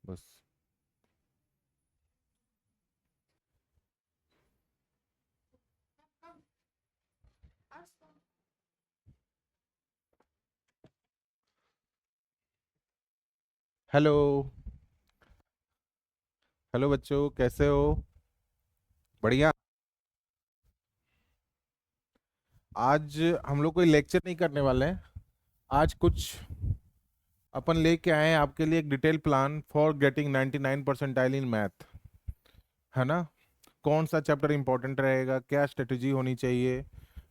बस। Hello. Hello बच्चों, कैसे हो? बढ़िया। आज हम लोग कोई लेक्चर नहीं करने वाले हैं। आज कुछ अपन लेके आए हैं आपके लिए एक detail plan for getting 99 percentile in math. है ना? कौन सा चैप्टर इंपॉर्टेंट रहेगा, क्या स्ट्रेटजी होनी चाहिए,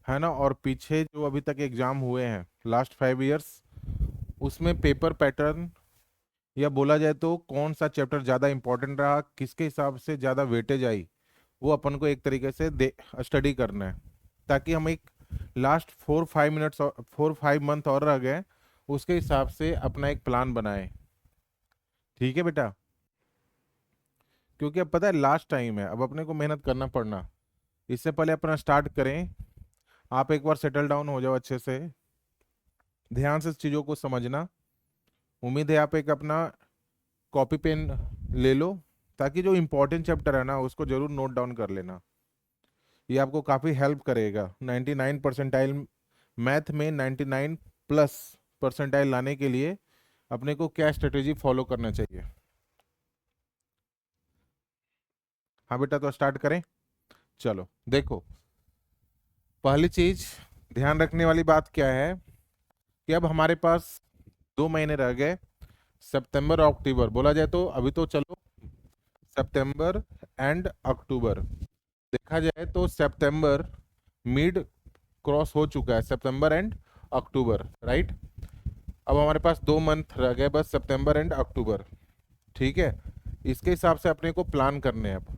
है ना? और पीछे जो अभी तक एग्जाम हुए हैं लास्ट 5 इयर्स, उसमें पेपर पैटर्न या बोला जाए तो कौन सा चैप्टर ज़्यादा इंपॉर्टेंट रहा, किसके हिसाब से ज़्यादा वेटेज आई, वो अपन को एक तरीके से स्टडी करना है, ताकि हम एक लास्ट 4-5 मिनट्स 4-5 मंथ और रह गए, उसके हिसाब से अपना एक प्लान बनाए। ठीक है बेटा? क्योंकि अब पता है लास्ट टाइम है, अब अपने को मेहनत करना पड़ना। इससे पहले अपना स्टार्ट करें, आप एक बार सेटल डाउन हो जाओ अच्छे से, ध्यान से चीज़ों को समझना। उम्मीद है आप एक अपना कॉपी पेन ले लो, ताकि जो इम्पोर्टेंट चैप्टर है ना उसको जरूर नोट डाउन कर लेना। ये आपको काफ़ी हेल्प करेगा 99 परसेंटाइल मैथ में, 99 प्लस परसेंटाइल लाने के लिए अपने को क्या स्ट्रेटेजी फॉलो करना चाहिए। हाँ बेटा, तो स्टार्ट करें। चलो देखो, पहली चीज ध्यान रखने वाली बात क्या है कि अब हमारे पास 2 महीने रह गए, सितंबर और अक्टूबर। बोला जाए तो अभी तो चलो सितंबर एंड अक्टूबर, देखा जाए तो सितंबर मिड क्रॉस हो चुका है, सितंबर एंड अक्टूबर, राइट? अब हमारे पास 2 मंथ रह गए बस, सितंबर एंड अक्टूबर। ठीक है, इसके हिसाब से अपने को प्लान करने हैं अब।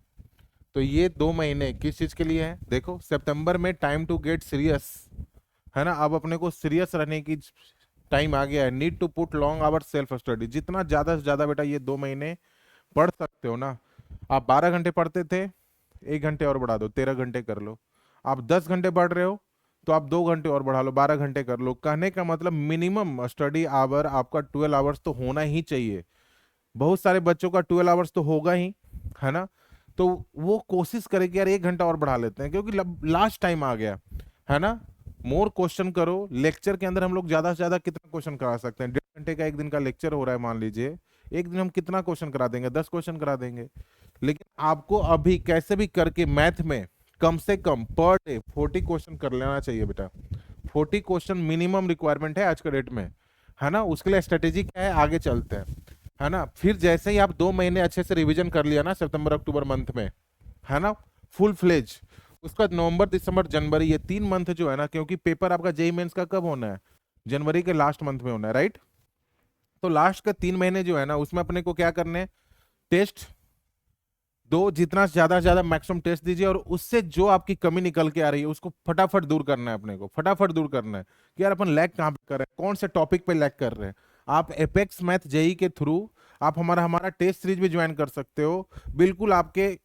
तो ये 2 महीने किस चीज़ के लिए है? देखो, सितंबर में टाइम टू गेट सीरियस, है ना? अब अपने को सीरियस रहने की टाइम आ गया है। Need to put long hour self study, जितना ज़्यादा से ज़्यादा बेटा ये 2 महीने पढ़ सकते हो ना। आप 12 घंटे पढ़ते थे, 1 घंटे और बढ़ा दो, 13 घंटे कर लो। आप 10 घंटे पढ़ रहे हो, तो आप 2 घंटे और बढ़ा लो, 12 घंटे कर लो। कहने का मतलब मिनिमम स्टडी आवर आपका 12 आवर्स तो होना ही चाहिए। बहुत सारे बच्चों का 12 आवर्स तो होगा ही, है ना? तो वो कोशिश करे कि यार 1 घंटा और बढ़ा लेते हैं, क्योंकि लास्ट टाइम आ गया, है ना? मोर क्वेश्चन करो। लेक्चर के अंदर हम लोग ज्यादा से ज्यादा कितना क्वेश्चन करा सकते हैं? 1.5 घंटे का एक दिन का लेक्चर हो रहा है, मान लीजिए एक दिन हम कितना क्वेश्चन करा देंगे? 10 क्वेश्चन करा देंगे। लेकिन आपको अभी कैसे भी करके मैथ में कम से कम पर डे 40 क्वेश्चन कर लेना चाहिए बेटा। 40 क्वेश्चन मिनिमम रिक्वायरमेंट है आज के डेट में, है ना? उसके लिए स्ट्रेटेजी क्या है, आगे चलते हैं, है ना? फिर जैसे ही आप 2 महीने अच्छे से रिवीजन कर लिया ना सितंबर अक्टूबर मंथ में, है ना, फुल फ्लेज, उसके बाद नवंबर दिसंबर जनवरी, ये 3 मंथ जो है ना, क्योंकि पेपर आपका जेई मेंस का कब होना है? जनवरी के लास्ट मंथ में होना है, राइट? तो लास्ट के 3 महीने जो है ना, उसमें अपने को क्या करने हैं? टेस्ट दो, जितना ज्यादा से ज्यादा मैक्सिमम टेस्ट दीजिए, और उससे जो आपकी कमी निकल के आ रही है उसको फटाफट दूर करना है। अपने को फटाफट दूर करना है कि यार अपन लैग कहाँ पे कर रहे हैं, कौन से टॉपिक पे लैग कर रहे हैं। आप एपेक्स मैथ जेई के थ्रू आप हमारा हमारा टेस्ट सीरीज भी ज्वाइन कर सकते हो। बिल्कुल, आपके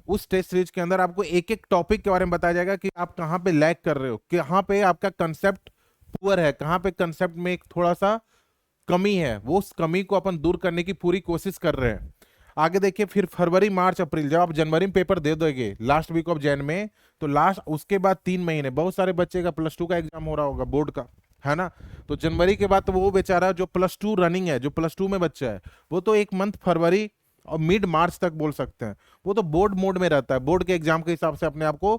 उस टेस्ट सीरीज के अंदर आपको एक एक टॉपिक के बारे में बताया जाएगा कि आप कहाँ पे लैग कर रहे हो, कहाँ पे आपका कंसेप्ट पुअर है, कहाँ पे कंसेप्ट में एक थोड़ा सा कमी है। वो उस कमी को अपन दूर करने की पूरी कोशिश कर रहे हैं। आगे देखिए, फिर फरवरी मार्च अप्रैल, जब आप जनवरी में पेपर दे दोगे लास्ट वीक ऑफ जैन में, तो लास्ट उसके बाद 3 महीने बहुत सारे बच्चे का +2 का एग्जाम हो रहा होगा, बोर्ड का, है ना? तो जनवरी के बाद तो वो बेचारा जो +2 रनिंग है, जो +2 में बच्चा है, वो तो 1 मंथ फरवरी और मिड मार्च तक बोल सकते हैं, वो तो बोर्ड मोड में रहता है, बोर्ड के एग्जाम के हिसाब से अपने आप को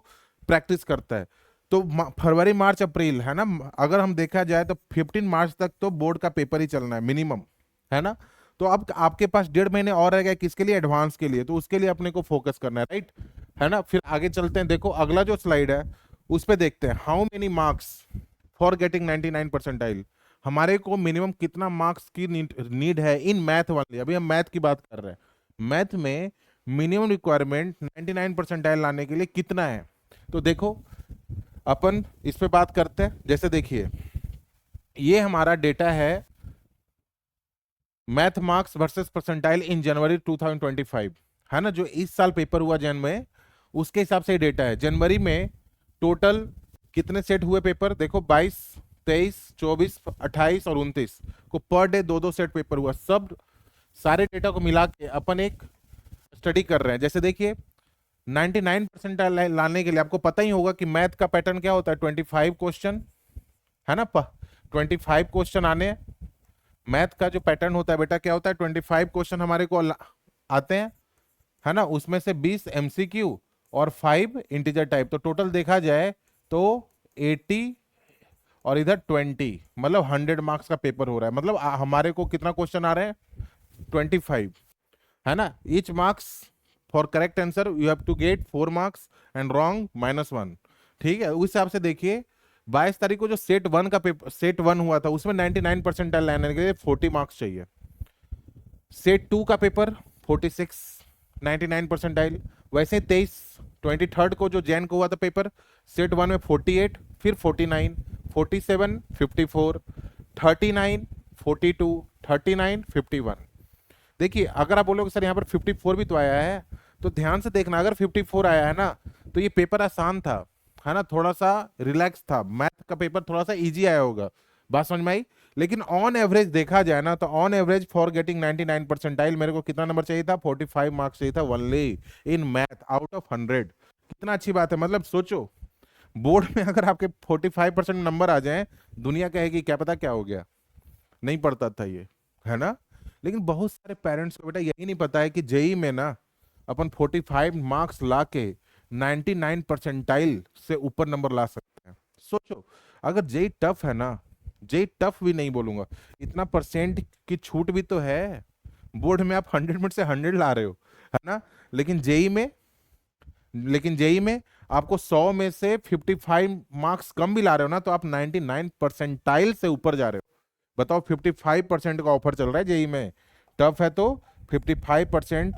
प्रैक्टिस करता है। तो फरवरी मार्च अप्रैल, है ना, अगर हम देखा जाए तो 15 मार्च तक तो बोर्ड का पेपर ही चलना है मिनिमम, है ना? तो अब आपके पास 1.5 महीने और रह गए, किसके लिए? एडवांस के लिए। तो उसके लिए अपने को फोकस करना है, राइट? है ना? फिर आगे चलते हैं, देखो अगला जो स्लाइड है उस पे देखते हैं, how many marks for getting 99 percentile. हमारे को मिनिमम कितना मार्क्स की नीड है इन मैथ वाले, अभी हम मैथ की बात कर रहे हैं। मैथ में मिनिमम रिक्वायरमेंट 99 परसेंटाइल लाने के लिए कितना है? तो देखो, अपन इस पे बात करते हैं। जैसे देखिए, ये हमारा डेटा है math marks versus percentile in January 2025, है ना? जो इस साल पेपर हुआ जन में, उसके हिसाब से डेटा है। जनवरी में टोटल कितने सेट हुए पेपर? देखो 22, 23, 24, 28 और 29 को पर डे 2-2 सेट पेपर हुआ। सब सारे डेटा को मिला के अपन एक स्टडी कर रहे हैं। जैसे देखिए 99% लाने के लिए आपको पता ही होगा कि मैथ का पैटर्न क्या होता है, 25 क्वेश्चन, है ना। 25 क्वेश्चन आने हैं। मैथ का जो पैटर्न होता है बेटा क्या होता है, 25 क्वेश्चन हमारे को आते हैं, है ना। उसमें से 20 एमसीक्यू और 5 इंटीजर टाइप, तो टोटल देखा जाए तो 80 और इधर 20, मतलब 100 मार्क्स का पेपर हो रहा है। मतलब हमारे को कितना क्वेश्चन आ रहे हैं, 25, है ना। Each marks for correct answer you have to get 4 marks and wrong -1। ठीक है, उस हिसाब से देखिए 22 तारीख को जो सेट 1 का पेपर, सेट 1 हुआ था, उसमें 99 परसेंटाइल लाने के लिए 40 मार्क्स चाहिए। सेट 2 का पेपर 46, 99 परसेंटाइल। वैसे 23 को जो जैन को हुआ था पेपर, सेट 1 में 48, फिर 49, 47, 54, 39, 42, 39, 51। देखिए अगर आप बोलोगे सर यहाँ पर 54 भी तो आया है, तो ध्यान से देखना, अगर 54 आया है ना तो ये पेपर आसान था, है ना, थोड़ा सा रिलैक्स था। मैथ का पेपर थोड़ा सा इजी आया होगा, बात समझ में आई। लेकिन ऑन एवरेज देखा जाए ना तो on average for getting 99 percentile मेरे को कितना नंबर चाहिए था, 45 मार्क्स चाहिए था only in math out of 100। कितना अच्छी बात है। मतलब सोचो बोर्ड में अगर आपके 45% नंबर आ जाए, दुनिया कहेगी क्या पता क्या हो गया, नहीं पढ़ता था ये, है ना। लेकिन बहुत सारे पेरेंट्स को बेटा यही नहीं पता है कि जेई में ना अपन 45 मार्क्स ला के 99 परसेंटाइल से ऊपर नंबर ला सकते हैं। सोचो अगर जेई टफ है ना, जेई टफ भी नहीं बोलूंगा, इतना परसेंट की छूट भी तो है। बोर्ड में आप 100 में से 100 ला रहे हो, है ना। लेकिन जेई में, आपको 100 में से 55 मार्क्स कम भी ला रहे हो ना, तो आप 99 परसेंटाइल से ऊपर जा रहे हो। बताओ 55% का ऑफर चल रहा है जेई में, टफ है तो 55%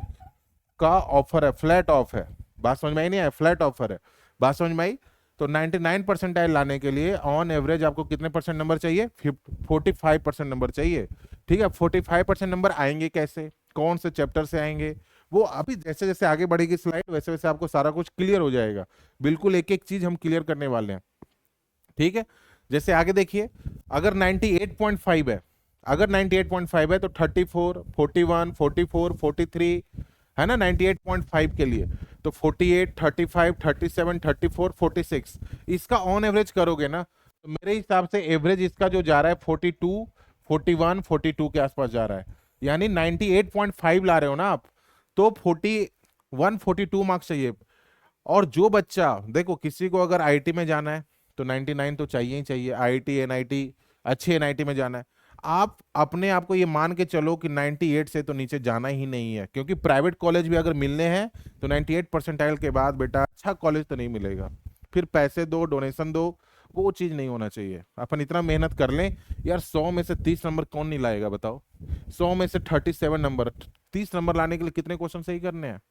का ऑफर है, फ्लैट ऑफ है। बात समझ में आई नहीं है, फ्लैट ऑफर है, बात समझ में आई। तो 99 परसेंटाइल लाने के लिए ऑन एवरेज आपको कितने परसेंट नंबर चाहिए, 45% नंबर चाहिए। ठीक है, 45% नंबर आएंगे कैसे, कौन से चैप्टर से आएंगे, वो अभी जैसे जैसे आगे बढ़ेगी स्लाइड वैसे वैसे आपको सारा कुछ क्लियर हो जाएगा। बिल्कुल एक एक चीज हम क्लियर करने वाले हैं। ठीक है, जैसे आगे देखिए, अगर 98.5 है, अगर 98.5 है तो 34, 41, 44, 43, है ना, 98.5 के लिए। तो 48, 35, 37, 34, 46, इसका ऑन एवरेज करोगे ना तो मेरे हिसाब से एवरेज इसका जो जा रहा है 42, 41, 42 के आसपास जा रहा है। यानी 98.5 ला रहे हो ना आप, तो 41, 42 मार्क्स चाहिए। और जो बच्चा देखो, किसी को अगर आईटी में जाना है तो 99 तो चाहिए ही चाहिए, आईटी एनआईटी, अच्छे एनआईटी में जाना है। आप अपने आप को ये मान के चलो कि 98 से तो नीचे जाना ही नहीं है, क्योंकि प्राइवेट कॉलेज भी अगर मिलने हैं तो 98 परसेंटाइल के बाद बेटा अच्छा कॉलेज तो नहीं मिलेगा। फिर पैसे दो, डोनेशन दो, वो चीज नहीं होना चाहिए। अपन इतना मेहनत कर लें यार, 100 में से 30 नंबर कौन नहीं लाएगा बताओ। 100 में से 37 नंबर, 30 नंबर लाने के लिए कितने क्वेश्चन सही करने हैं,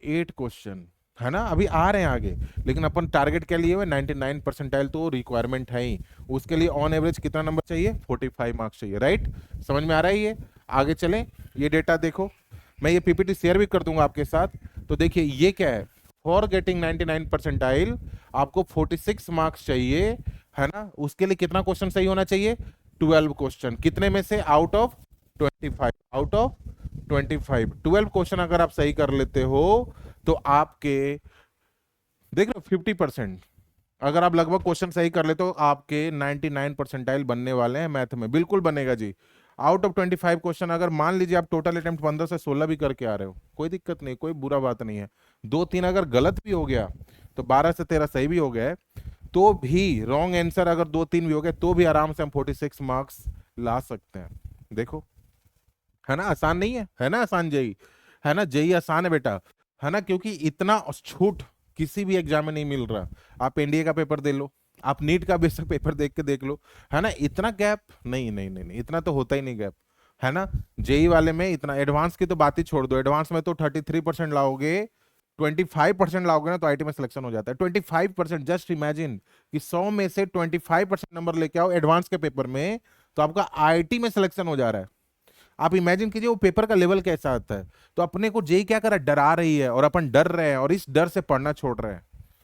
8 क्वेश्चन, है ना। अभी आ रहे हैं आगे, लेकिन अपन टारगेट क्या लिए हुए, 99 परसेंटाइल तो रिक्वायरमेंट है ही। उसके लिए ऑन एवरेज कितना नंबर चाहिए, 45 मार्क्स चाहिए, राइट। समझ में आ रहा है ये। आगे चलें, ये डेटा देखो, मैं ये पीपीटी शेयर भी कर दूंगा आपके साथ। तो देखिए ये क्या है, फॉर गेटिंग 99 परसेंटाइल आपको 46 मार्क्स चाहिए, है ना। उसके लिए कितना क्वेश्चन सही होना चाहिए, 12 क्वेश्चन। कितने में से, out of 25, out of 25 12 question अगर आप सही कर लेते हो तो आपके देख लो 50%, अगर आप लगभग क्वेश्चन सही कर लेते हो आपके 99 परसेंटाइल बनने वाले हैं मैथ में, बिल्कुल बनेगा जी। आउट ऑफ 25 क्वेश्चन, अगर मान लीजिए आप टोटल अटेम्प्ट 15 से 16 भी करके आ रहे हो, कोई दिक्कत नहीं, कोई बुरा बात नहीं है। 2-3 अगर गलत भी हो गया तो 12 से 13 सही भी हो गए, तो भी रॉन्ग आंसर अगर 2-3 भी हो गए तो भी आराम से हम 46 मार्क्स ला सकते हैं। देखो, है ना, आसान नहीं है ना, आसान जेई, है ना, जेई आसान है बेटा, है ना। क्योंकि इतना छूट किसी भी एग्जाम में नहीं मिल रहा। आप एनडीए का पेपर दे लो, आप नीट का बेसिक पेपर देख के देख लो, है ना। इतना गैप नहीं, नहीं नहीं नहीं, इतना तो होता ही नहीं गैप, है ना। जेई वाले में इतना, एडवांस की तो बात ही छोड़ दो, एडवांस में तो 33% लाओगे, 25% लाओगे ना तो आईटी में सिलेक्शन हो जाता है। 25%, जस्ट इमेजिन कि 100 में से 25% नंबर लेके आओ एडवांस के पेपर में, तो आपका आईटी में सिलेक्शन हो जा रहा है। आप इमेजिन कीजिए वो पेपर का लेवल कैसा आता है। तो अपने को जेई क्या कर रहा है, डरा रही है, और अपन डर रहे हैं और इस डर से पढ़ना छोड़ रहे हैं,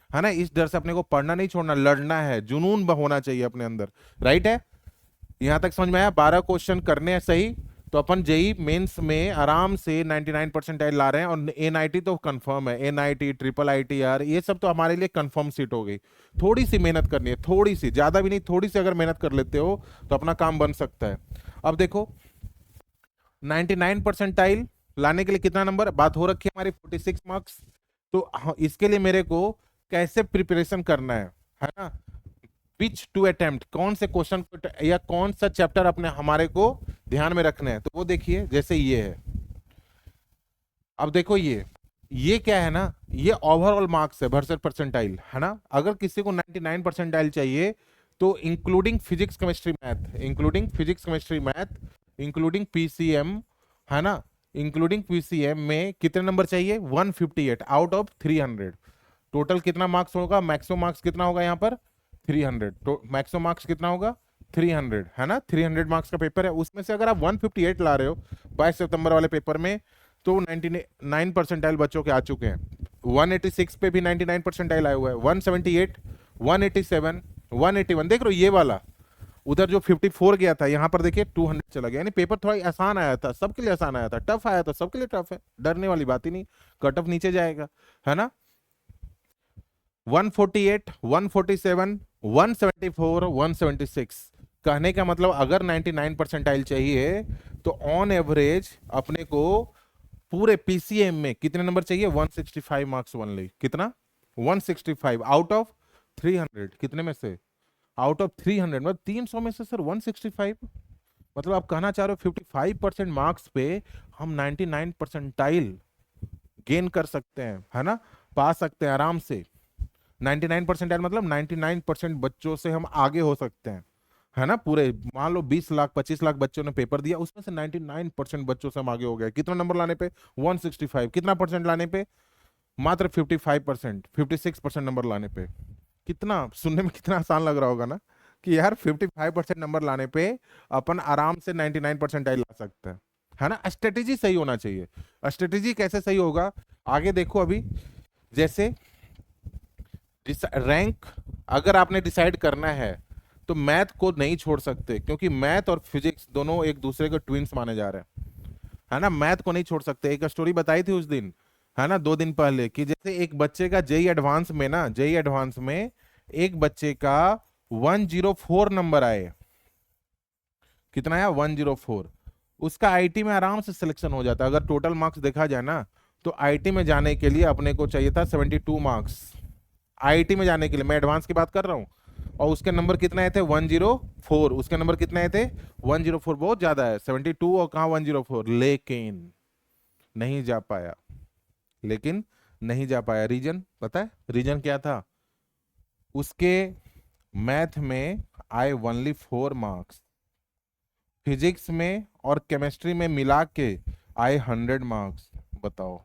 है ना। इस डर से अपने को पढ़ना नहीं छोड़ना, लड़ना है, जुनून होना चाहिए अपने अंदर, राइट है। यहां तक समझ में आया, 12 क्वेश्चन करने हैं सही तो अपन जेई मेंस में आराम से 99 परसेंटाइल ला रहे हैं, और एनआईटी तो कंफर्म है, एनआईटी ट्रिपल आईटीआर ये सब तो हमारे लिए कंफर्म सीट हो गई। थोड़ी सी मेहनत करनी है, थोड़ी सी, ज्यादा भी नहीं, थोड़ी सी अगर मेहनत कर लेते हो तो अपना काम बन सकता है। अब देखो 99 परसेंटाइल लाने के लिए कितना नंबर बात हो रखी है हमारी, 46 मार्क्स। तो इसके लिए मेरे को कैसे प्रिपरेशन करना है ना, विच टू अटेम्प्ट, कौन से क्वेश्चन को या कौन सा चैप्टर अपने हमारे को ध्यान में रखना है। तो वो देखिए जैसे ये है, अब देखो ये क्या है ना, ये ओवरऑल मार्क्स है वर्सेस परसेंटाइल, है ना। अगर किसी को 99 परसेंटाइल चाहिए तो including physics chemistry math, including physics chemistry math, including PCM, है ना, इंक्लूडिंग पीसीएम में कितने नंबर चाहिए, 158 आउट ऑफ 300। टोटल कितना मार्क्स होगा, मैक्सिमम मार्क्स कितना होगा यहाँ पर 300, तो मैक्सिमम मार्क्स कितना होगा 300, है ना। 300 मार्क्स का पेपर है, उसमें से अगर आप 158 ला रहे हो 22 सितंबर वाले पेपर में, तो 99 परसेंटाइल बच्चों के आ चुके हैं। 186 पे भी 99 परसेंटाइल आया हुआ है, 178, 187, 181, देख रहे हो ये वाला। उधर जो 54 गया था, यहाँ पर देखिए 200 चला गया, यानी पेपर थोड़ा आसान आया था, सबके लिए आसान आया था। टफ आया था सबके लिए टफ है, डरने वाली बात ही नहीं, कट ऑफ नीचे जाएगा, है ना। 148, 147, 174, 176, कहने का मतलब अगर 99 परसेंटाइल चाहिए तो ऑन एवरेज अपने को पूरे पीसीएम में कितने नंबर चाहिए, 165 मार्क्स ओनली। कितना, 165 आउट ऑफ 300, कितने में से, आउट ऑफ 300, मतलब 300 में से सर 165, मतलब आप कहना चाह रहे हो 55% मार्क्स पे हम 99 परसेंटाइल गेन कर सकते हैं, है ना, पा सकते हैं आराम से। 99 परसेंटाइल मतलब 99% बच्चों से हम आगे हो सकते हैं, है ना। पूरे मान लो 20 लाख 25 लाख बच्चों ने पेपर दिया, उसमें से 99% बच्चों से हम आगे हो गए। कितना नंबर लाने पे, 165, कितना परसेंट लाने पे, मात्र 55%, 56% नंबर लाने पे। कितना सुनने में कितना आसान लग रहा होगा ना, कि यार 55% नंबर लाने पे अपन आराम से 99 परसेंटाइल ला सकते हैं, है ना। स्ट्रेटेजी सही होना चाहिए। स्ट्रेटेजी कैसे सही होगा, आगे देखो। अभी जैसे रैंक अगर आपने डिसाइड करना है तो मैथ को नहीं छोड़ सकते, क्योंकि मैथ और फिजिक्स दोनों एक दूसरे के ट्विंस माने जा रहे हैं, है ना। मैथ को नहीं छोड़ सकते। एक स्टोरी बताई थी उस दिन, है ना, 2 दिन पहले, कि जैसे एक बच्चे का जेई एडवांस में ना, जेई एडवांस में एक बच्चे का 104 नंबर आए। कितना आया, 104। उसका आईटी में आराम से सिलेक्शन हो जाता। अगर टोटल मार्क्स देखा जाए ना, तो आईटी में जाने के लिए अपने को चाहिए था 72 मार्क्स। आईटी में जाने के लिए मैं एडवांस की बात कर रहा हूँ, और उसके नंबर कितने आए थे, 104। उसके नंबर कितने आए थे, 104, बहुत ज्यादा है। 72 और कहाँ 104, लेकिन नहीं जा पाया, लेकिन नहीं जा पाया। रीजन पता है, रीजन क्या था, उसके मैथ में आए ओनली 4 मार्क्स, फिजिक्स में और केमिस्ट्री में मिला के आए 100 मार्क्स, बताओ।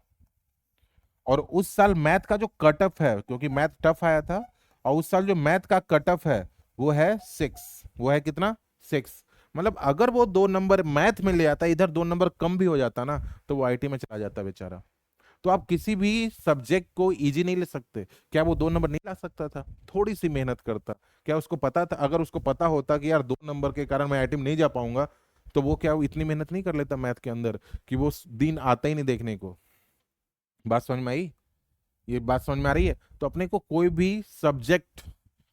और उस साल मैथ का जो कट ऑफ है, क्योंकि मैथ टफ आया था, और उस साल जो मैथ का कट ऑफ है वो है 6, वो है कितना, 6। मतलब अगर वो 2 नंबर मैथ में ले आता, इधर 2 नंबर कम भी हो जाता ना, तो वो आईटी में चला जाता बेचारा। तो आप किसी भी सब्जेक्ट को इजी नहीं ले सकते। क्या वो 2 नंबर नहीं ला सकता था, थोड़ी सी मेहनत करता। क्या उसको पता था, अगर उसको पता होता कि यार 2 नंबर के कारण मैं आईटी में नहीं जा पाऊंगा, तो वो क्या वो इतनी मेहनत नहीं कर लेता मैथ के अंदर, कि वो दिन आता ही नहीं देखने को। बात समझ में आई, ये बात समझ में आ रही है। तो अपने को कोई भी सब्जेक्ट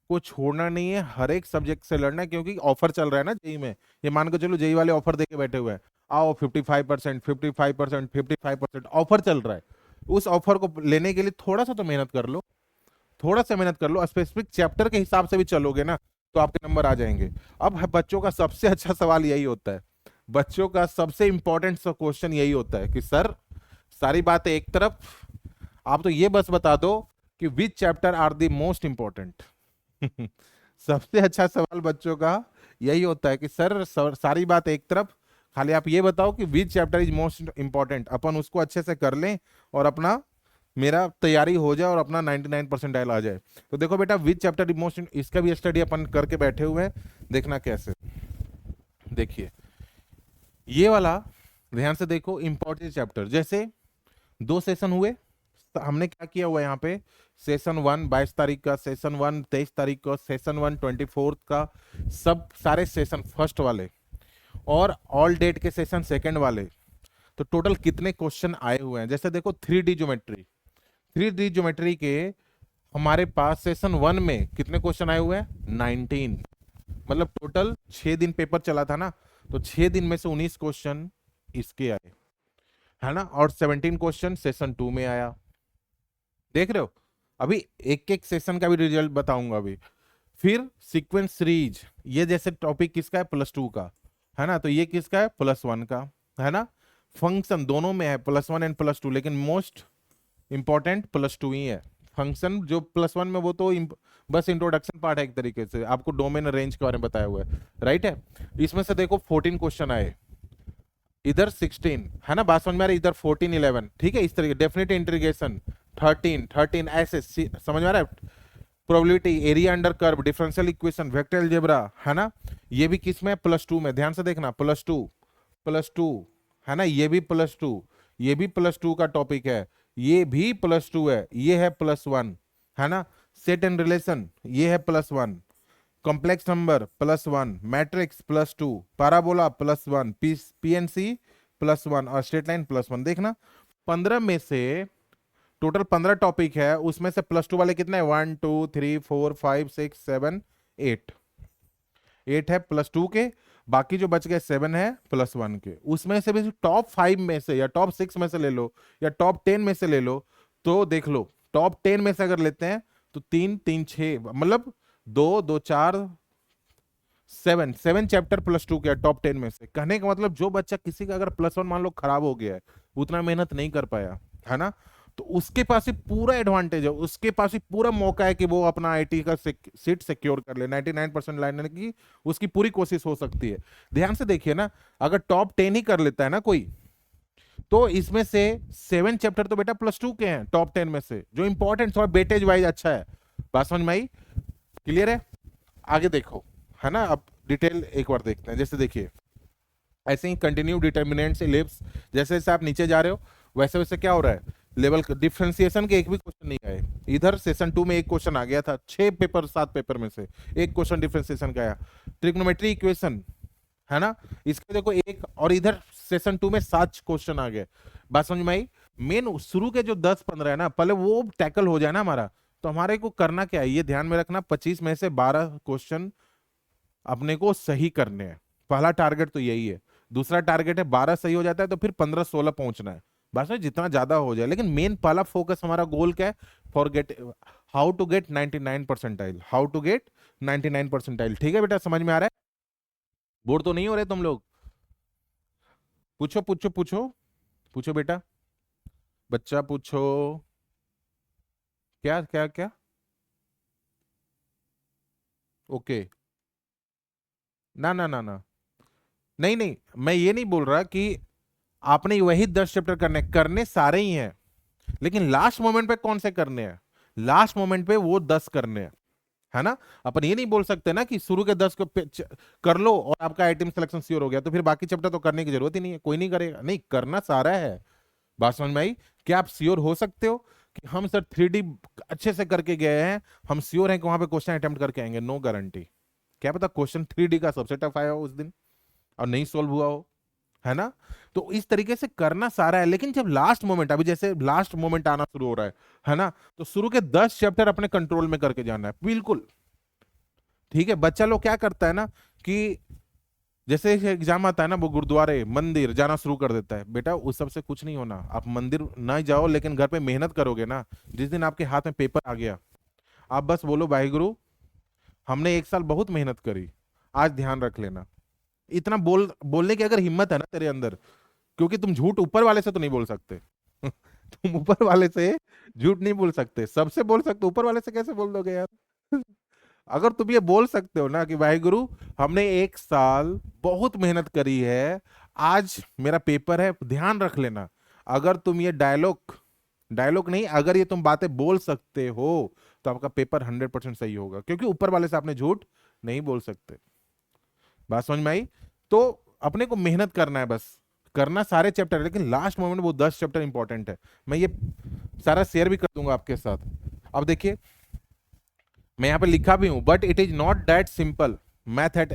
को छोड़ना नहीं है, हर एक सब्जेक्ट से लड़ना है, क्योंकि ऑफर चल रहा है ना जेई में। ये मान के चलो जेई वाले ऑफर देके बैठे हुए हैं, आओ 55%, 55%, 55% ऑफर चल रहा है। उस ऑफर को लेने के लिए थोड़ा सा तो मेहनत कर लो, थोड़ा सा मेहनत कर लो, स्पेसिफिक चैप्टर के हिसाब से भी चलोगे ना, तो आपके नंबर आ जाएंगे। अब बच्चों का सबसे अच्छा सवाल यही होता है, बच्चों का सबसे इंपॉर्टेंट क्वेश्चन यही होता है कि सर सारी बातें एक तरफ, आप तो ये बस बता दो कि which chapter are the most important. सबसे अच्छा सवाल बच्चों का यही होता है कि सर सारी बात एक तरफ, खाली आप ये बताओ कि which chapter is most important, अपन उसको अच्छे से कर लें और अपना मेरा तैयारी हो जाए और अपना 99 परसेंटाइल आ जाए। तो देखो बेटा, विच चैप्टर इज मोस्ट, इसका भी स्टडी अपन करके बैठे हुए हैं। देखना कैसे, देखिए ये वाला ध्यान से देखो, इंपॉर्टेंट चैप्टर। जैसे 2 सेशन हुए, तो हमने क्या किया हुआ यहाँ पे, सेशन 1 22 तारीख का, सेशन 1 23 तारीख का, सेशन 1 24 का, सब सारे सेशन फर्स्ट वाले और ऑल डेट के सेशन सेकंड वाले, तो टोटल कितने क्वेश्चन आए हुए हैं। जैसे देखो 3D ज्योमेट्री, 3D ज्योमेट्री के हमारे पास सेशन 1 में कितने क्वेश्चन आए हुए हैं 19, मतलब टोटल 6 दिन पेपर चला था ना, तो 6 दिन में से 19 क्वेश्चन इसके आए, है ना, और 17 क्वेश्चन सेशन 2 में आया। देख रहे हो, अभी एक एक सेशन का भी रिजल्ट बताऊंगा अभी। फिर सीक्वेंस सीरीज, ये जैसे टॉपिक किसका है +2 का, है ना, तो ये किसका है +1 का, है ना। फंक्शन दोनों में है +1 एंड +2, लेकिन मोस्ट इंपॉर्टेंट +2 ही है। फंक्शन जो +1 में वो तो बस इंट्रोडक्शन पार्ट है, एक तरीके से आपको डोमेन रेंज के बारे में बताया हुआ है, राइट है। इसमें से देखो 14 क्वेश्चन आए, इधर 16, है ना, बात समझ में आ रही, इधर 14 11, ठीक है, इस तरीके डेफिनेट इंटीग्रेशन 13 ऐसे समझ में आ रहा है। Probability, area under curve, differential equation, vector algebra, है ना, ये भी किस में +2 में, ध्यान से देखना +2 है ना, ये भी +2, ये भी +2 का टॉपिक है, ये भी +2 है, ये है +1, है ना। सेट एंड रिलेशन, ये है +1, complex number +1, matrix +2, parabola +1, PNC +1 और स्ट्रेट लाइन +1। देखना 15 में से टोटल 15 टॉपिक है, उसमें से +2 वाले कितने हैं 1 2 3 4 5 6 7 8, 8 है +2 के, बाकी जो बच गए 7 है +1 के। उसमें से भी टॉप 5 में से या टॉप 6 में से ले लो या टॉप 10 में से ले लो, तो देख लो टॉप 10 में से अगर लेते हैं तो 3 3 6, मतलब 2 2 4 7 चैप्टर +2 के टॉप 10 में से। कहने का मतलब जो बच्चा किसी का अगर +1 मान लो खराब हो गया है, उतना मेहनत नहीं कर पाया, है ना, तो उसके पास ही पूरा एडवांटेज है, उसके पास ही पूरा मौका है कि वो अपना आईटी का सीट सिक्योर कर ले, 99% लाने की उसकी पूरी कोशिश हो सकती है। ध्यान से देखिए ना, अगर टॉप 10 ही कर लेता है ना कोई, तो इसमें से 7 चैप्टर तो बेटा +2 के हैं टॉप 10 में से, जो इंपॉर्टेंट थोड़ा वेटेज वाइज अच्छा है। बात समझ में आई, क्लियर है। आगे देखो, है ना, अब डिटेल एक बार देखते हैं। जैसे देखिए ऐसे ही कंटिन्यू डिटर्मिनेंट्स इलिप्स, जैसे जैसे आप नीचे जा रहे हो वैसे वैसे क्या हो रहा है, लेवल डिफरेंशिएशन के एक भी क्वेश्चन नहीं आए। इधर सेशन 2 में एक क्वेश्चन आ गया था, 7 पेपर में से एक क्वेश्चन डिफरेंशिएशन का आया। ट्रिग्नोमेट्री इक्वेशन, है ना, इसके देखो एक, और इधर सेशन 2 में 7 क्वेश्चन आ गए। बात समझ में आई। मेन शुरू के जो 10 15 है ना, पहले वो टैकल हो जाए ना हमारा, तो हमारे को करना क्या है ये ध्यान में रखना, 25 में से 12 क्वेश्चन अपने को सही करने हैं। पहला टारगेट तो यही है। दूसरा टारगेट है 12 सही हो जाता है तो फिर 15 16 पहुंचना है, बस में जितना ज्यादा हो जाए। लेकिन मेन पहला फोकस हमारा गोल क्या है, forget how to get 99 percentile, how to get 99 percentile. ठीक है बेटा, समझ में आ रहा है, बोर तो नहीं हो रहे तुम लोग। पूछो पूछो पूछो पूछो बेटा, बच्चा पूछो, क्या क्या क्या। ओके, ना ना ना ना, नहीं नहीं, मैं ये नहीं बोल रहा कि आपने वही 10 चैप्टर करने, करने सारे ही हैं, लेकिन लास्ट मोमेंट पे कौन से करने हैं, लास्ट मोमेंट पे वो 10 करने हैं, है ना। अपन ये नहीं बोल सकते ना कि शुरू के 10 को कर लो और आपका आइटम सिलेक्शन श्योर हो गया तो फिर बाकी चैप्टर तो करने की जरूरत ही नहीं है, कोई नहीं करेगा, नहीं करना सारा है। बात समझ में आई। क्या आप श्योर हो सकते हो कि हम सर 3D अच्छे से करके गए हैं, हम श्योर हैं कि वहां पे क्वेश्चन अटेम्प्ट करके आएंगे? No guarantee. क्या पता क्वेश्चन 3D का सबसे टफ आया हो उस दिन और नहीं सोल्व हुआ हो, है ना। तो इस तरीके से करना सारा है, लेकिन जब लास्ट मोमेंट, अभी जैसे लास्ट मोमेंट आना शुरू हो रहा है ना, तो शुरू के 10 चैप्टर अपने कंट्रोल में करके जाना है बिल्कुल। ठीक है, बच्चा लोग क्या करता है ना कि जैसे एग्जाम आता है ना, वो गुरुद्वारे मंदिर जाना शुरू कर देता है। बेटा उस सब से कुछ नहीं होना, आप मंदिर ना जाओ लेकिन घर पे मेहनत करोगे ना, जिस दिन आपके हाथ में पेपर आ गया आप बस बोलो वाहिगुरु हमने 1 साल बहुत मेहनत करी, आज ध्यान रख लेना। इतना बोलने की अगर हिम्मत है ना तेरे अंदर, क्योंकि तुम झूठ ऊपर वाले से तो नहीं बोल सकते तुम ऊपर वाले से झूठ नहीं बोल सकते, सबसे बोल सकते, ऊपर वाले से कैसे बोल दोगे यार अगर तुम ये बोल सकते हो ना कि भाई गुरु हमने 1 साल बहुत मेहनत करी है, आज मेरा पेपर है, ध्यान रख लेना। अगर तुम ये डायलॉग डायलॉग नहीं, अगर ये तुम बातें बोल सकते हो तो आपका पेपर 100% सही होगा, क्योंकि ऊपर वाले से आपने झूठ नहीं बोल सकते। बात समझ में आई। तो अपने को मेहनत करना है, बस करना सारे चैप्टर है, लेकिन लास्ट मोमेंट वो 10 चैप्टर इंपॉर्टेंट है। मैं ये सारा शेयर भी कर दूंगा आपके साथ। अब देखिए मैं यहाँ पे लिखा भी हूं, but it is not that simple math at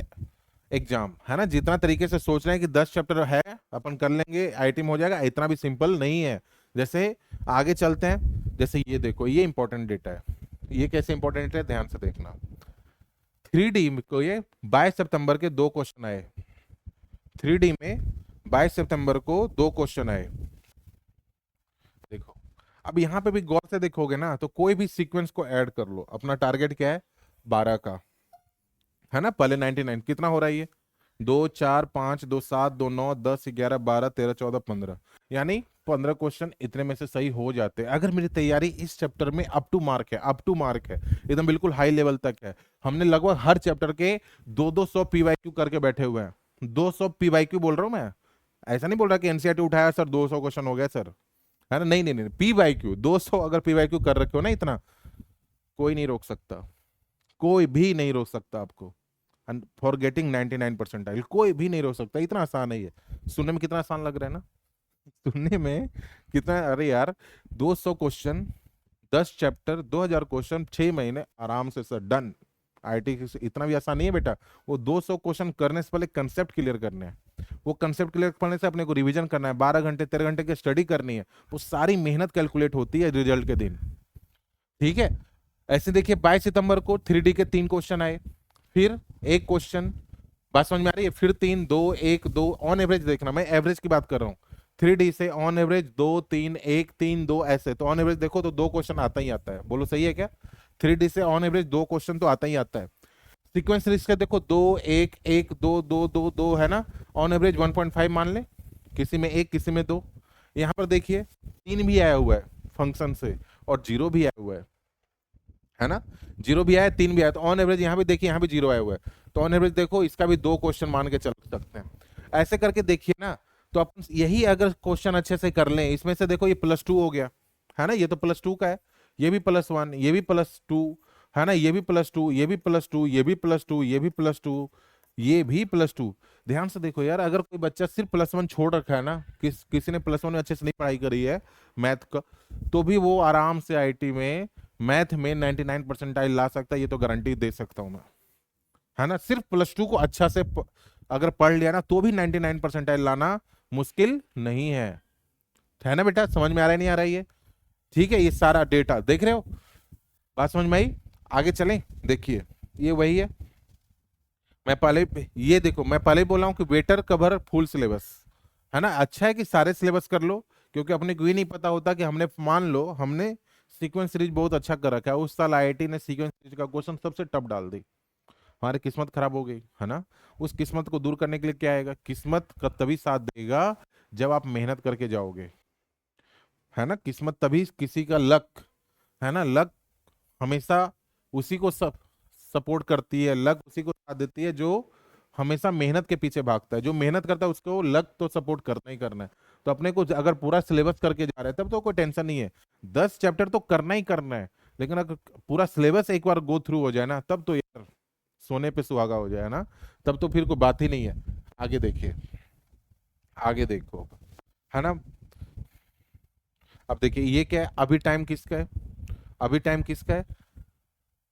exam, है ना। जितना तरीके से सोच रहे हैं कि 10 चैप्टर है अपन कर लेंगे आईटी में हो जाएगा, इतना भी सिंपल नहीं है। जैसे आगे चलते हैं, जैसे ये देखो, ये इंपॉर्टेंट डेटा है। ये कैसे इंपॉर्टेंट डेटा है, ध्यान से देखना। 3D को ये 22 सितंबर के 2 क्वेश्चन आए। 3D में 22 सितंबर को 2 क्वेश्चन आए। देखो, अब यहाँ पे भी गौर से देखोगे ना, तो कोई भी सीक्वेंस को ऐड कर लो। अपना टारगेट क्या है, 12 का, है ना। पहले 99 कितना हो रहा है ये, 2 4 5 2 7 2 9 10 11 12 13 14 15, यानी 15 क्वेश्चन इतने में से सही हो जाते हैं। अगर मेरी तैयारी इस चैप्टर में अप टू मार्क है, अप टू मार्क है, एकदम बिल्कुल हाई लेवल तक है, हमने लगभग हर चैप्टर के 200 पीवाईक्यू करके बैठे हुए हैं। 200 पीवाईक्यू बोल रहा हूँ मैं, ऐसा नहीं बोल रहा कि एनसीईआरटी उठाया सर 200 क्वेश्चन हो गया सर, है ना। नहीं नहीं नहीं, पीवाईक्यू 200 अगर पीवाईक्यू कर रखे हो ना इतना, कोई नहीं रोक सकता, कोई भी नहीं रोक सकता आपको। फॉर गेटिंग 99 परसेंटाइल कोई भी नहीं रोक सकता। इतना आसान है ये। सुनने में कितना आसान लग रहा है ना, सुनने में कितना, अरे यार 200 क्वेश्चन, 10 चैप्टर, 2000 क्वेश्चन, 6 महीने आराम से सर, डन। आईटी इतना भी आसान नहीं है बेटा। वो 200 क्वेश्चन करने से पहले कंसेप्ट क्लियर करने हैं। वो कंसेप्ट क्लियर करने से अपने को रिवीजन करना है, 12 घंटे 13 घंटे की स्टडी करनी है। वो सारी मेहनत कैलकुलेट होती है रिजल्ट के दिन, ठीक है। ऐसे देखिए 22 सितंबर को 3D के 3 क्वेश्चन आए, फिर एक क्वेश्चन, बात समझ में आ रही है, फिर 3 2 1 2, ऑन एवरेज देखना, मैं एवरेज की बात कर रहा हूँ। 3D से ऑन एवरेज 2 3 1 3 2, ऐसे तो ऑन एवरेज देखो तो 2 क्वेश्चन आता ही आता है। बोलो सही है क्या, 3D से ऑन एवरेज 2 क्वेश्चन तो आता ही आता है। सीक्वेंस रिस्क का देखो 2 1 1 2 2 2 2, है ना। ऑन एवरेज 1.5 मान ले, किसी में 1 किसी में 2। यहाँ पर देखिए 3 भी आया हुआ है फंक्शन से, और 0 भी आया हुआ है ना। 0 भी आया, 3 भी आया, तो ऑन एवरेज यहाँ भी देखिए, यहाँ भी 0 आया हुआ है। तो ऑन एवरेज देखो इसका भी 2 क्वेश्चन मान के चल सकते हैं। ऐसे करके देखिए ना, तो अपन यही अगर क्वेश्चन अच्छे से कर लें, इसमें से देखो ये +2 हो गया, है ना। ये तो +2 का है, ये भी +1, ये भी +2, है ना। ये भी +2, ये भी +2, ये भी +2, ये भी +2, ये भी +2। ध्यान से देखो यार, अगर कोई बच्चा सिर्फ +1 छोड़ रखा है ना, किसी ने +1 में अच्छे से नहीं पढ़ाई करी है मैथ का, तो भी वो आराम से आईटी में मैथ में 99 परसेंटाइल ला सकता है। ये तो गारंटी दे सकता हूं मैं, है ना। सिर्फ +2 को अच्छा से अगर पढ़ लिया ना, तो भी 99 परसेंटाइल लाना मुश्किल नहीं है ना बेटा। समझ में आ रहा है नहीं आ रहा है ये, ठीक है। ये सारा डेटा देख रहे हो, बात समझ में आई। आगे चलें, देखिए ये वही है। मैं पहले, ये देखो मैं पहले बोला हूं कि वेटर कवर फुल सिलेबस, है ना। अच्छा है कि सारे सिलेबस कर लो, क्योंकि अपने को ये नहीं पता होता कि हमने, मान लो हमने सीक्वेंस सीरीज बहुत अच्छा कर रखा है, उस साल आईआईटी ने सीक्वेंस सीरीज का क्वेश्चन सबसे टफ डाल दी, हमारी किस्मत खराब हो गई, है ना। उस किस्मत को दूर करने के लिए क्या आएगा, किस्मत का तभी साथ देगा जब आप मेहनत करके जाओगे, है ना। किस्मत तभी, किसी का लक, है ना, लक हमेशा उसी को सब सपोर्ट करती है, लक उसी को साथ देती है जो हमेशा मेहनत के पीछे भागता है। जो मेहनत करता है उसको लक तो सपोर्ट करना ही करना है। तो अपने को अगर पूरा सिलेबस करके जा रहे हैं तब तो कोई टेंशन नहीं है, 10 चैप्टर तो करना ही करना है। लेकिन अगर पूरा सिलेबस एक बार गो थ्रू हो जाए ना, तब तो यार सोने पे सुहागा हो जाए ना, तब तो फिर कोई बात ही नहीं है। आगे देखिए, आगे देखो, है ना। अब देखिए ये क्या है, अभी टाइम किसका है, अभी टाइम किसका है,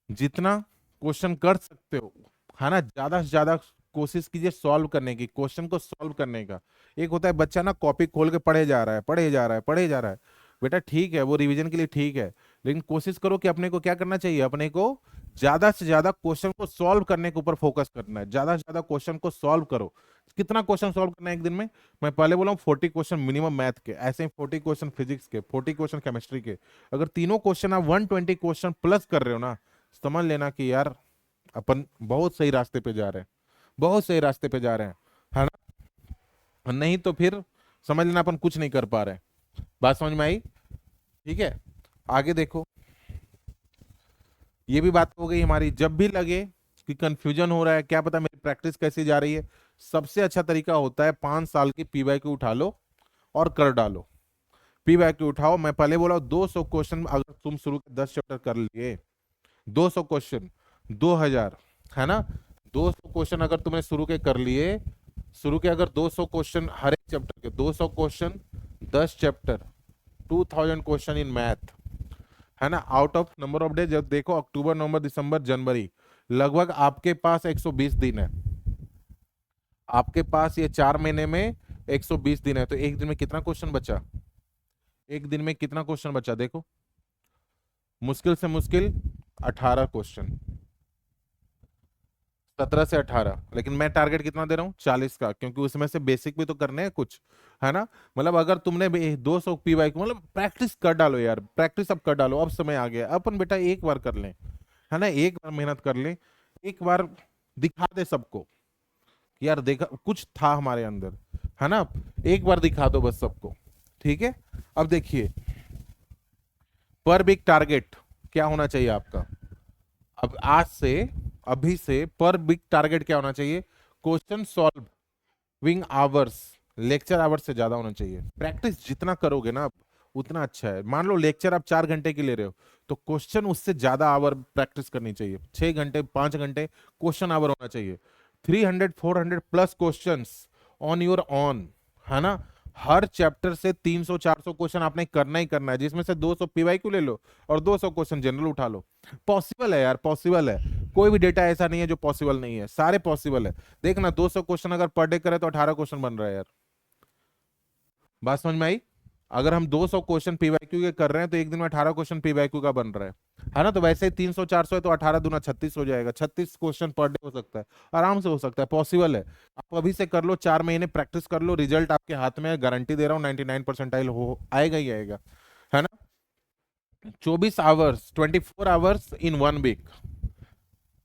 जितना क्वेश्चन कर सकते हो, है ना, ज्यादा से ज्यादा कोशिश कीजिए सॉल्व करने की, क्वेश्चन को सॉल्व करने का। एक होता है बच्चा ना कॉपी खोल के पढ़े जा रहा है, पढ़े जा रहा है, पढ़े जा रहा है, बेटा ठीक है वो रिवीजन के लिए ठीक है, लेकिन कोशिश करो कि अपने को क्या करना चाहिए, अपने को ज्यादा से ज्यादा क्वेश्चन को सॉल्व करने के ऊपर फोकस करना है। ज्यादा से ज्यादा क्वेश्चन को सॉल्व करो। कितना क्वेश्चन सॉल्व करना है एक दिन में, मैं पहले बोला हूँ 40 क्वेश्चन मिनिमम मैथ के, ऐसे ही 40 क्वेश्चन फिजिक्स के, 40 क्वेश्चन केमिस्ट्री के। अगर तीनों क्वेश्चन आप 120 क्वेश्चन प्लस कर रहे हो ना, समझ लेना कि यार अपन बहुत सही रास्ते पे जा रहे हैं, बहुत सही रास्ते पे जा रहे हैं, है ना। नहीं तो फिर समझ लेना अपन कुछ नहीं कर पा रहे हैं। बात समझ में आई, ठीक है। आगे देखो, ये भी बात हो गई हमारी। जब भी लगे कि कंफ्यूजन हो रहा है, क्या पता मेरी प्रैक्टिस कैसी जा रही है, सबसे अच्छा तरीका होता है 5 साल की पीवाईक्यू उठा लो और कर डालो। पीवाईक्यू उठाओ, मैं पहले बोला 200 क्वेश्चन अगर तुम शुरू के 10 चैप्टर कर लिए, 200 क्वेश्चन 2000, है ना। 200 क्वेश्चन अगर तुमने शुरू के कर लिए, शुरू के अगर 200 क्वेश्चन हर एक चैप्टर के, 200 question 10 chapter, 2000 question in math, है ना। Out of number of day जब देखो, अक्टूबर नवंबर दिसंबर जनवरी, लगभग आपके पास 120 दिन है। आपके पास ये 4 महीने में 120 दिन है, तो एक दिन में कितना क्वेश्चन बचा? एक दिन में कितना क्वेश्चन बचा देखो, मुश्किल से मुश्किल 18 क्वेश्चन, 17 से 18। लेकिन मैं टारगेट कितना दे रहा हूँ? 40 का, क्योंकि उसमें से बेसिक भी तो करने हैं कुछ, है ना। मतलब अगर तुमने 200 पीवाई को, मतलब प्रैक्टिस कर डालो यार, प्रैक्टिस अब कर डालो, अब समय आ गया अपन बेटा एक बार कर लें, है ना, एक बार मेहनत कर ले, एक बार दिखा दे सबको कि यार देखा कुछ था हमारे अंदर, है ना। एक बार दिखा दो बस सबको, ठीक है। अब देखिए पर वीक टारगेट क्या होना चाहिए आपका? अब आज से, अभी से पर वीक टारगेट क्या होना चाहिए? Question solving hours lecture hours से ज्यादा होना चाहिए। प्रैक्टिस जितना करोगे ना आप, उतना अच्छा है। मान लो लेक्चर आप 4 घंटे की ले रहे हो, तो क्वेश्चन उससे ज्यादा आवर प्रैक्टिस करनी चाहिए। 6 घंटे 5 घंटे क्वेश्चन आवर होना चाहिए। 300 400 plus question on your on, है ना। हर चैप्टर से 300 400 क्वेश्चन आपने करना ही करना है, जिसमें से 200 पीवाईक्यू ले लो और 200 क्वेश्चन जनरल उठा लो। पॉसिबल है यार, पॉसिबल है। कोई भी डेटा ऐसा नहीं है जो पॉसिबल नहीं है, सारे पॉसिबल है। देखना 200 क्वेश्चन अगर पर डे करे तो 18 क्वेश्चन बन रहा है यार। बात समझ में आई? अगर हम 200 क्वेश्चन पीवाईक्यू के कर रहे हैं तो एक दिन में 18 क्वेश्चन पीवाईक्यू का बन रहा है ना। तो वैसे ही 300 400 है तो 18 दूना 36 हो जाएगा। 36 क्वेश्चन पर डे हो सकता है, आराम से हो सकता है, पॉसिबल है। आप अभी से कर लो, 4 महीने प्रैक्टिस कर लो, रिजल्ट आपके हाथ में है, गारंटी दे रहा हूँ 99 परसेंटाइल हो आएगा ही आएगा, है ना। 24 आवर्स 24 आवर्स इन 1 वीक,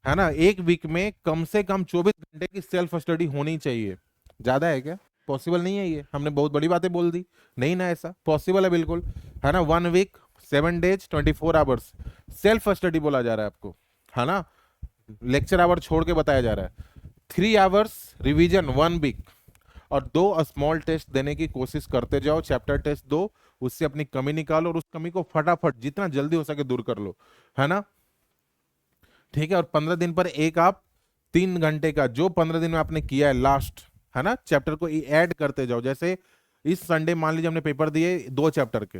है ना। एक वीक में कम से कम 24 घंटे की सेल्फ स्टडी होनी चाहिए। ज्यादा है क्या? पॉसिबल नहीं है ये, हमने बहुत बड़ी बातें बोल दी। नहीं ना, ऐसा पॉसिबल है बिल्कुल, है ना। 1 week 7 days 24 hours self study बोला जा रहा है आपको, है ना। लेक्चर आवर छोड़ के बताया जा रहा है। 3 आवर्स रिवीजन 1 वीक, और 2 स्मॉल टेस्ट देने की कोशिश करते जाओ। चैप्टर टेस्ट दो, उससे अपनी कमी निकालो और उस कमी को फटाफट जितना जल्दी हो सके दूर कर लो, है ना। ठीक है। और 15 दिन पर एक आप 3 घंटे का, जो 15 दिन में आपने किया है लास्ट, है ना, चैप्टर को ऐड करते जाओ। जैसे इस संडे मान लीजिए हमने पेपर दिए 2 चैप्टर के,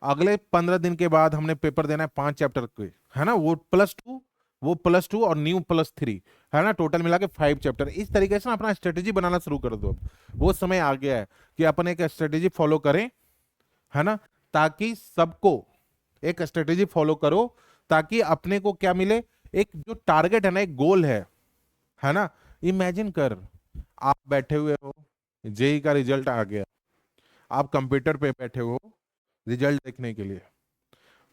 अगले 15 दिन के बाद हमने पेपर देना है 5 चैप्टर के, है ना। वो प्लस टू और न्यू +3, है ना, टोटल मिला के 5 चैप्टर। इस तरीके से ना अपना स्ट्रेटेजी बनाना शुरू कर दो। अब वो समय आ गया है कि अपन एक स्ट्रेटेजी फॉलो करें, है ना, ताकि सबको एक स्ट्रेटेजी फॉलो करो, ताकि अपने को क्या मिले, एक जो टारगेट है ना, एक गोल है ना। इमेजिन कर, आप बैठे हुए हो, जेई का रिजल्ट आ गया, आप कंप्यूटर पे बैठे हो रिजल्ट देखने के लिए,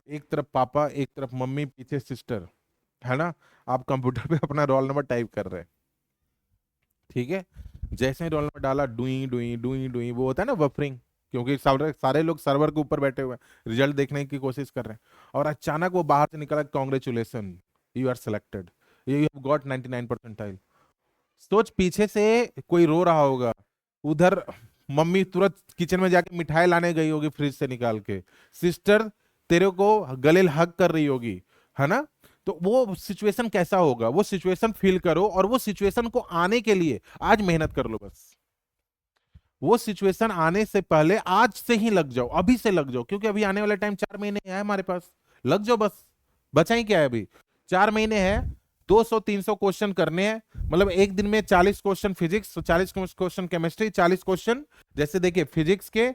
एक तरफ पापा, एक तरफ मम्मी, पीछे सिस्टर, है ना। आप कंप्यूटर पे अपना रोल नंबर टाइप कर रहे हैं, ठीक है। जैसे ही रोल नंबर डाला, डुई डुई डुई डुई, वो होता है ना बफरिंग, क्योंकि सारे सारे लोग सर्वर के ऊपर बैठे हुए हैं, रिजल्ट देखने की कोशिश कर रहे हैं, और अचानक वो बाहर से निकला, congratulations, you are selected, you have got 99 percentile. सोच, पीछे से कोई रो रहा होगा, उधर मम्मी तुरंत किचन में जाके मिठाई लाने गई होगी फ्रिज से निकाल के, सिस्टर तेरे को गले हग कर रही होगी, है ना। तो वो सिचुएशन कैसा होगा, वो सिचुएशन फील करो, और वो सिचुएशन को आने के लिए आज मेहनत कर लो बस। वो सिचुएशन आने से पहले आज से ही लग जाओ, अभी से लग जाओ, क्योंकि अभी आने वाला टाइम 4 महीने है हमारे पास। लग जाओ बस, बचा ही क्या है अभी, 4 महीने है। 200 300 क्वेश्चन करने हैं, मतलब एक दिन में 40 question physics, 40 question chemistry, 40 question, जैसे देखिए फिजिक्स के,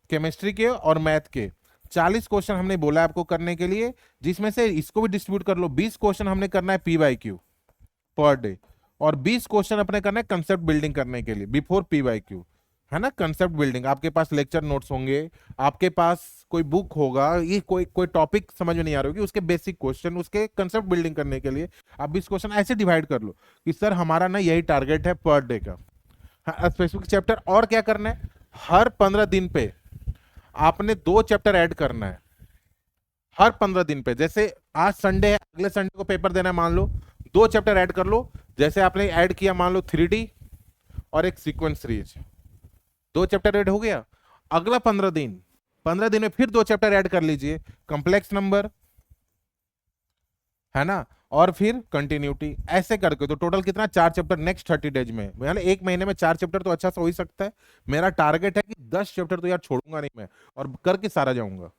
केमिस्ट्री के और मैथ के 40 क्वेश्चन हमने बोला आपको करने के लिए, जिसमें से इसको भी डिस्ट्रीब्यूट कर लो, 20 क्वेश्चन हमने करना है पीवाईक्यू पर डे, और 20 क्वेश्चन अपने करना है कंसेप्ट बिल्डिंग करने के लिए बिफोर पीवाईक्यू, है ना। कंसेप्ट बिल्डिंग, आपके पास लेक्चर नोट्स होंगे, आपके पास कोई बुक होगा, ये कोई कोई टॉपिक समझ में नहीं आ रही होगी, उसके बेसिक क्वेश्चन, उसके कंसेप्ट बिल्डिंग करने के लिए आप 20 क्वेश्चन ऐसे डिवाइड कर लो कि सर हमारा ना यही टारगेट है पर डे का। हाँ, स्पेसिफिक चैप्टर और क्या करना है, हर 15 दिन पे आपने 2 चैप्टर ऐड करना है, हर 15 दिन पे। जैसे आज संडे है, अगले संडे को पेपर देना है, मान लो 2 चैप्टर ऐड कर लो। जैसे आपने ऐड किया मान लो 3D और एक सीक्वेंस सीरीज, 2 चैप्टर ऐड हो गया। अगला 15 दिन, 15 दिन में फिर 2 चैप्टर ऐड कर लीजिए, कॉम्प्लेक्स नंबर, है ना, और फिर कंटिन्यूटी, ऐसे करके तो टोटल कितना, 4 चैप्टर नेक्स्ट 30 डेज में, यानी एक महीने में 4 चैप्टर तो अच्छा सा हो ही सकता है। मेरा टारगेट है कि 10 चैप्टर तो यार छोड़ूंगा नहीं मैं, और करके सारा जाऊंगा,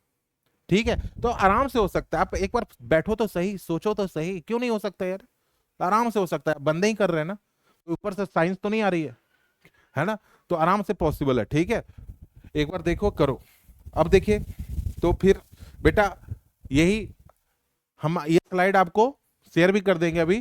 ठीक है। तो आराम से हो सकता है, आप एक बार बैठो तो सही, सोचो तो सही, क्यों नहीं हो सकता यार, आराम से हो सकता है, बंदे ही कर रहे हैं ना, ऊपर से साइंस तो नहीं आ रही है, है ना, तो आराम से पॉसिबल है। ठीक है, एक बार देखो, करो। अब देखिए, तो फिर बेटा यही हम ये स्लाइड आपको शेयर भी कर देंगे अभी।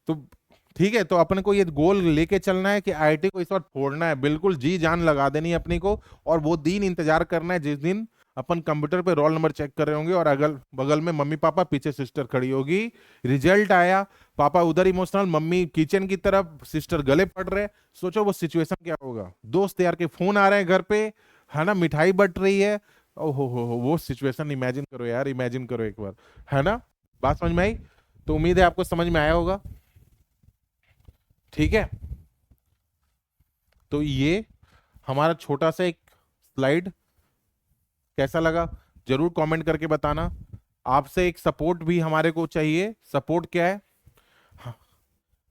तो ठीक है, तो अपने को ये गोल लेके चलना है कि आईआईटी को इस बार फोड़ना है, बिल्कुल जी जान लगा देनी है अपनी को। और वो दिन इंतजार करना है जिस दिन अपन कंप्यूटर पे रोल नंबर चेक कर रहे होंगे और अगल बगल में मम्मी पापा, पीछे सिस्टर खड़ी होगी, रिजल्ट आया, पापा उधर इमोशनल, मम्मी किचन की तरफ, सिस्टर गले पड़ रहे। सोचो वो सिचुएशन क्या होगा, दोस्त यार के फोन आ रहे हैं घर पे, है ना, मिठाई बट रही है। ओहो हो, वो सिचुएशन इमेजिन करो यार, इमेजिन करो एक बार, है ना। बात समझ में आई? तो उम्मीद है आपको समझ में आया होगा। ठीक है, तो ये हमारा छोटा सा एक स्लाइड कैसा लगा, जरूर कमेंट करके बताना। आपसे एक सपोर्ट भी हमारे को चाहिए। सपोर्ट क्या है? ह-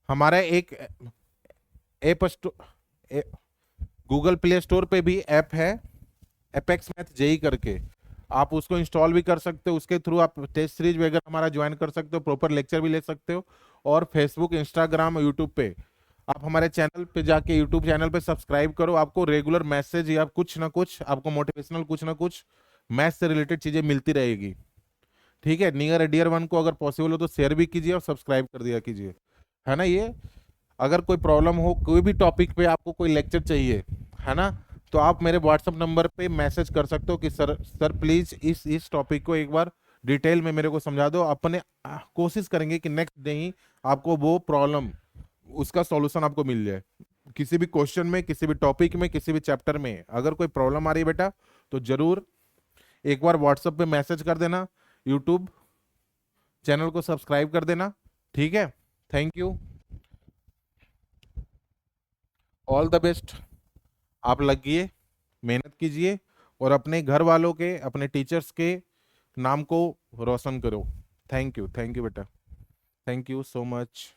हमारा एक ऐप गूगल प्ले स्टोर पे भी ऐप है, एपेक्स मैथ जेई करके। आप उसको इंस्टॉल भी कर सकते हो, उसके थ्रू आप टेस्ट सीरीज वगैरह हमारा ज्वाइन कर सकते हो, प्रॉपर लेक्चर भी ले सकते हो। और फेसबुक, इंस्टाग्राम, यूट्यूब पे आप हमारे चैनल पे जाके, यूट्यूब चैनल पे सब्सक्राइब करो, आपको रेगुलर मैसेज या कुछ ना कुछ आपको मोटिवेशनल, कुछ ना कुछ मैथ से रिलेटेड चीजें मिलती रहेगी। ठीक है, नियर डियर वन को अगर पॉसिबल हो तो शेयर भी कीजिए और सब्सक्राइब कर दिया कीजिए, है ना। ये अगर कोई प्रॉब्लम हो, कोई भी टॉपिक पे आपको कोई लेक्चर चाहिए, है ना, तो आप मेरे व्हाट्सएप नंबर पे मैसेज कर सकते हो कि सर सर प्लीज इस टॉपिक को एक बार डिटेल में मेरे को समझा दो। अपने कोशिश करेंगे कि नेक्स्ट डे ही आपको वो प्रॉब्लम, उसका सॉल्यूशन आपको मिल जाए। किसी भी क्वेश्चन में, किसी भी टॉपिक में, किसी भी चैप्टर में अगर कोई प्रॉब्लम आ रही है बेटा, तो जरूर एक बार व्हाट्सएप पे मैसेज कर देना, यूट्यूब चैनल को सब्सक्राइब कर देना। ठीक है, thank you, all the best. आप लगिए, मेहनत कीजिए और अपने घर वालों के, अपने टीचर्स के नाम को रोशन करो। थैंक यू बेटा, थैंक यू सो मच।